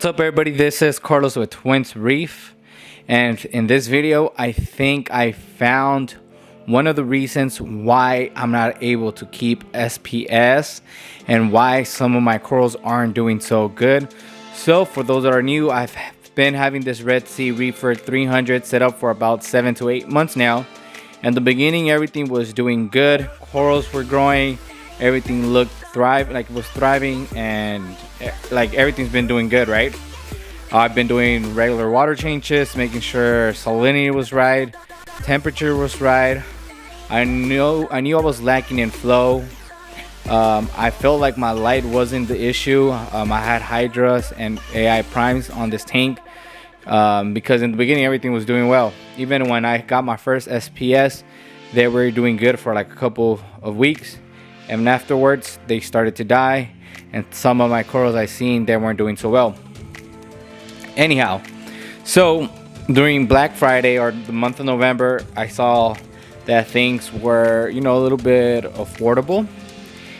What's up, everybody? This is Carlos with Twins Reef, and in this video I think I found one of the reasons why I'm not able to keep SPS and why some of my corals aren't doing so good. So for those that are new, I've been having this Red Sea Reefer 300 set up for about 7 to 8 months now. In the beginning, everything was doing good. Corals were growing, everything looked thriving, and like everything's been doing good, right? I've been doing regular water changes, making sure salinity was right, temperature was right. I knew I was lacking in flow. I felt like my light wasn't the issue. I had Hydras and AI primes on this tank because in the beginning everything was doing well. Even when I got my first SPS, they were doing good for like a couple of weeks, and afterwards they started to die, and some of my corals I seen, they weren't doing so well. Anyhow, so during Black Friday or the month of November, I saw that things were, a little bit affordable,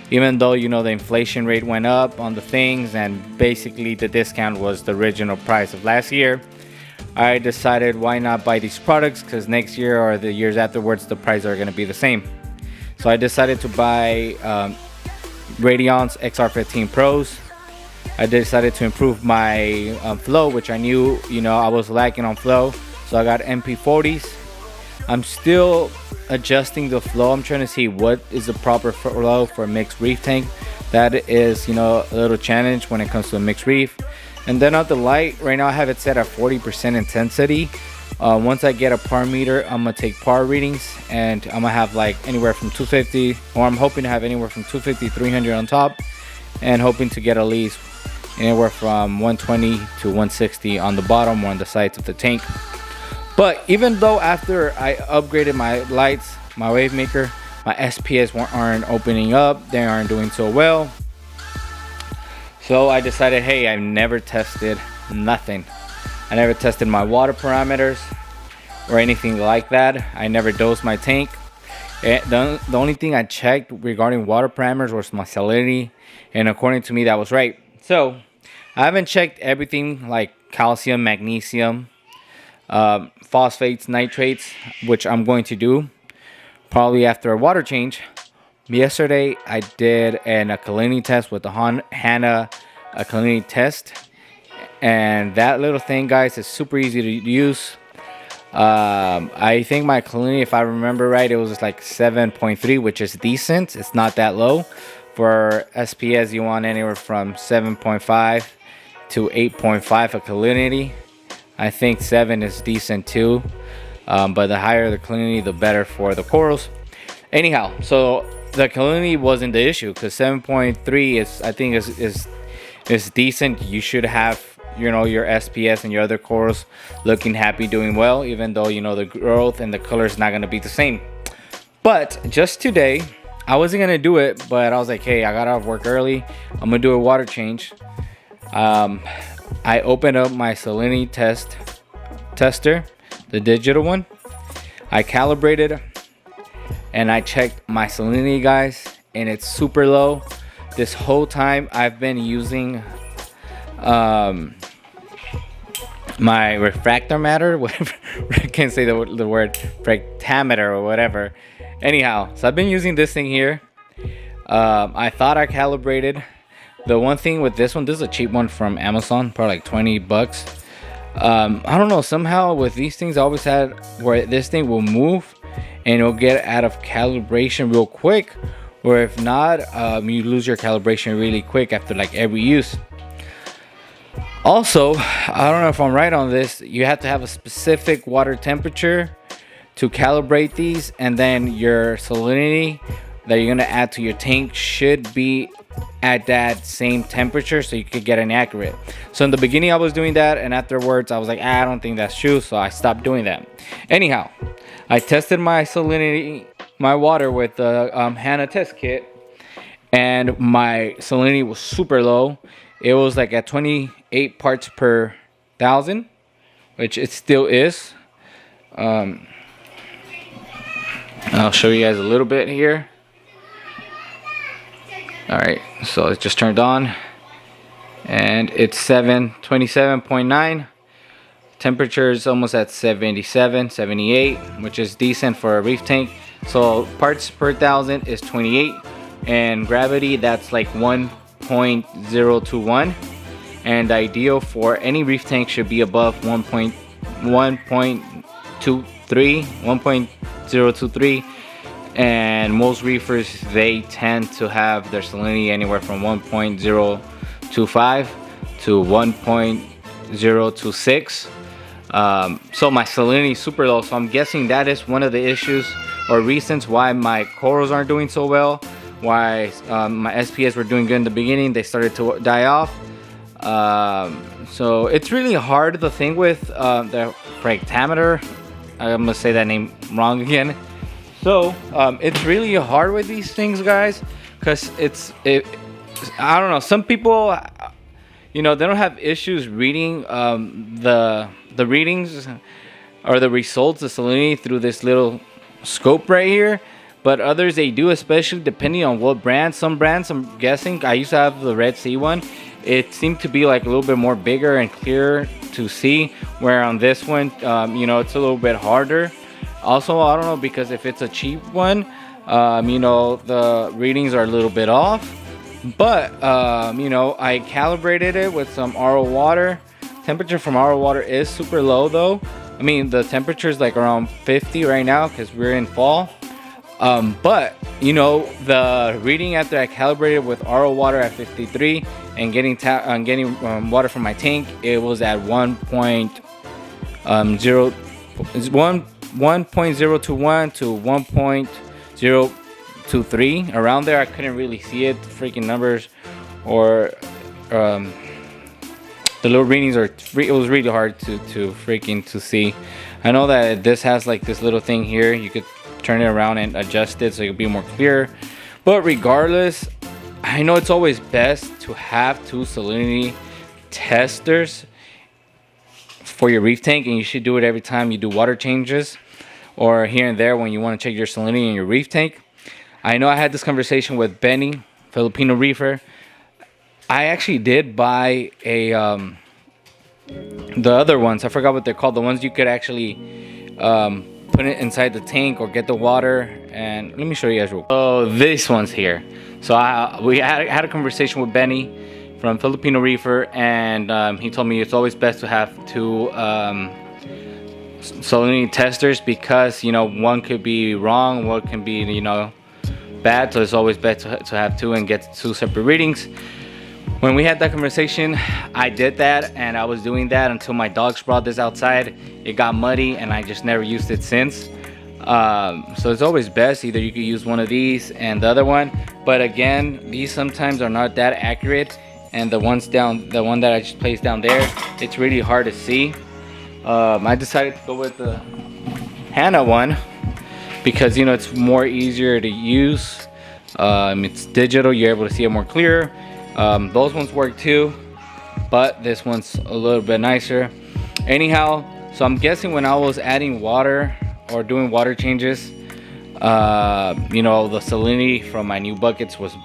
even though, the inflation rate went up on the things and basically the discount was the original price of last year. I decided why not buy these products, because next year or the years afterwards the prices are going to be the same. So I decided to buy Radion's XR15 Pros. I decided to improve my flow, which I knew, I was lacking on flow. So I got MP40s. I'm still adjusting the flow. I'm trying to see what is the proper flow for a mixed reef tank. That is, a little challenge when it comes to a mixed reef. And then on the light, right now I have it set at 40% intensity. Once I get a par meter, I'm gonna take par readings, and I'm gonna have like anywhere from 250, or I'm hoping to have anywhere from 250 300 on top, and hoping to get at least anywhere from 120 to 160 on the bottom or on the sides of the tank. But even though after I upgraded my lights, my wave maker, my SPS aren't opening up, they aren't doing so well. So I decided, hey, I've never tested nothing. I never tested my water parameters or anything like that. I never dosed my tank. The only thing I checked regarding water parameters was my salinity, and according to me that was right. So I haven't checked everything like calcium, magnesium, phosphates, nitrates, which I'm going to do probably after a water change. Yesterday I did an alkalinity test with the Hana alkalinity test, and that little thing, guys, is super easy to use. I think my alkalinity, if I remember right, it was like 7.3, which is decent. It's not that low. For SPS you want anywhere from 7.5 to 8.5 alkalinity. I think 7 is decent too, but the higher the alkalinity, the better for the corals. Anyhow, so the alkalinity wasn't the issue, because 7.3 is, I think, is decent. You should have, your SPS and your other corals looking happy, doing well, even though the growth and the color is not going to be the same. But just today, I wasn't going to do it, but I was like, hey, I got out of work early, I'm going to do a water change. I opened up my salinity tester, the digital one. I calibrated and I checked my salinity, guys, and it's super low. This whole time I've been using my refractometer, whatever. I can't say the word refractometer or whatever. Anyhow, so I've been using this thing here. I thought I calibrated. The one thing with this one, this is a cheap one from Amazon, probably like 20 bucks. I don't know, somehow with these things I always had where this thing will move and it'll get out of calibration real quick, or if not, you lose your calibration really quick after like every use. Also, I don't know if I'm right on this, you have to have a specific water temperature to calibrate these, and then your salinity that you're gonna add to your tank should be at that same temperature so you could get an accurate. So in the beginning I was doing that, and afterwards I was like, I don't think that's true, so I stopped doing that. Anyhow, I tested my salinity, my water, with the Hana test kit, and my salinity was super low. It was like at 28 parts per thousand, which it still is. I'll show you guys a little bit here. Alright, so it just turned on, and it's 27.9. Temperature is almost at 77, 78, which is decent for a reef tank. So parts per thousand is 28, and gravity, that's like 1.021, and ideal for any reef tank should be above 1.023, and most reefers, they tend to have their salinity anywhere from 1.025 to 1.026. So my salinity is super low, so I'm guessing that is one of the issues or reasons why my corals aren't doing so well, why my SPS were doing good in the beginning, they started to die off. So it's really hard. The thing with the fractameter, I'm gonna say that name wrong again. So it's really hard with these things, guys, because I don't know, some people, you know, they don't have issues reading the readings or the results of salinity through this little scope right here, but others they do, especially depending on what brand. Some brands, I'm guessing, I used to have the Red Sea one, it seemed to be like a little bit more bigger and clearer to see, where on this one, you know, it's a little bit harder. Also, I don't know, because if it's a cheap one, you know, the readings are a little bit off. But you know, I calibrated it with some RO water. Temperature from RO water is super low though. I mean, the temperature is like around 50 right now because we're in fall. But you know, the reading after I calibrated with RO water at 53 and getting water from my tank, it was at 1.021 to 1.023, around there. I couldn't really see it, the freaking numbers, or the little readings are it was really hard to freaking see. I know that this has like this little thing here, you could turn it around and adjust it so it could be more clear. But regardless, I know it's always best to have 2 salinity testers for your reef tank, and you should do it every time you do water changes, or here and there when you want to check your salinity in your reef tank. I know I had this conversation with Benny, Filipino reefer. I actually did buy the other ones, I forgot what they're called, the ones you could actually put it inside the tank or get the water. And let me show you guys real quick. Oh, this one's here. So we had a conversation with Benny from Filipino Reefer, and he told me it's always best to have 2 salinity testers, because you know, one could be wrong, one can be, you know, bad. So it's always best to have 2 and get 2 separate readings. When we had that conversation, I did that, and I was doing that until my dogs brought this outside. It got muddy and I just never used it since. So it's always best, either you could use one of these and the other one, but again, these sometimes are not that accurate, and the one that I just placed down there, it's really hard to see. I decided to go with the Hannah one because, you know, it's more easier to use. It's digital, you're able to see it more clear. Those ones work too, but this one's a little bit nicer. Anyhow, so I'm guessing when I was adding water or doing water changes, you know, the salinity from my new buckets was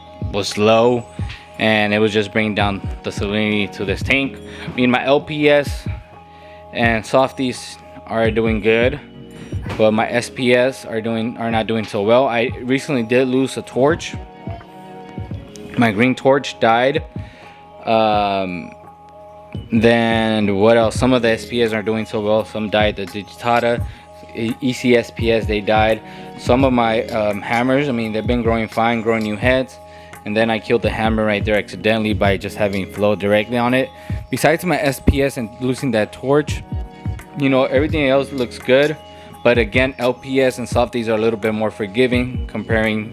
low, and it was just bringing down the salinity to this tank. I mean, my LPS and softies are doing good, but my SPS are not doing so well. I recently did lose a torch. My green torch died. Then what else? Some of the SPS aren't doing so well. Some died. The Digitata, ECSPS, they died. Some of my hammers, I mean, they've been growing fine, growing new heads. And then I killed the hammer right there accidentally by just having flow directly on it. Besides my SPS and losing that torch, you know, everything else looks good. But again, LPS and softies are a little bit more forgiving comparing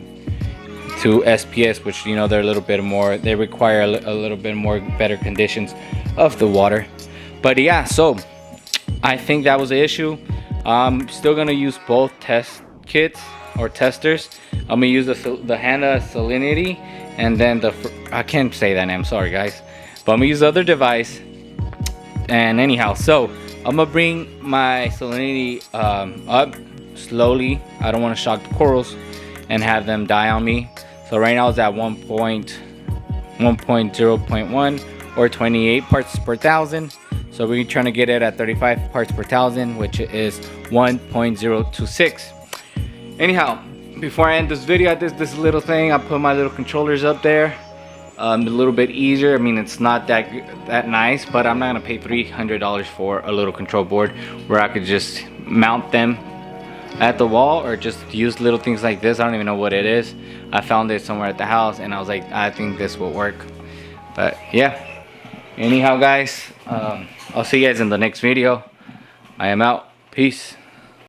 to SPS, which, you know, they're a little bit more, they require a little bit more better conditions of the water. But yeah, so I think that was the issue. I'm still gonna use both test kits or testers. I'm gonna use the Hannah salinity, and then I can't say that name, sorry guys, but I'm gonna use the other device. And anyhow, so I'm gonna bring my salinity up slowly. I don't want to shock the corals and have them die on me. So right now it's at 1.0.1, or 28 parts per thousand. So we're trying to get it at 35 parts per thousand, which is 1.026. Anyhow, before I end this video, I did this little thing. I put my little controllers up there. A little bit easier. I mean, it's not that nice, but I'm not gonna pay $300 for a little control board where I could just mount them at the wall or just use little things like this. I don't even know what it is. I found it somewhere at the house and I was like, I think this will work. But yeah, anyhow guys, I'll see you guys in the next video. I am out. Peace.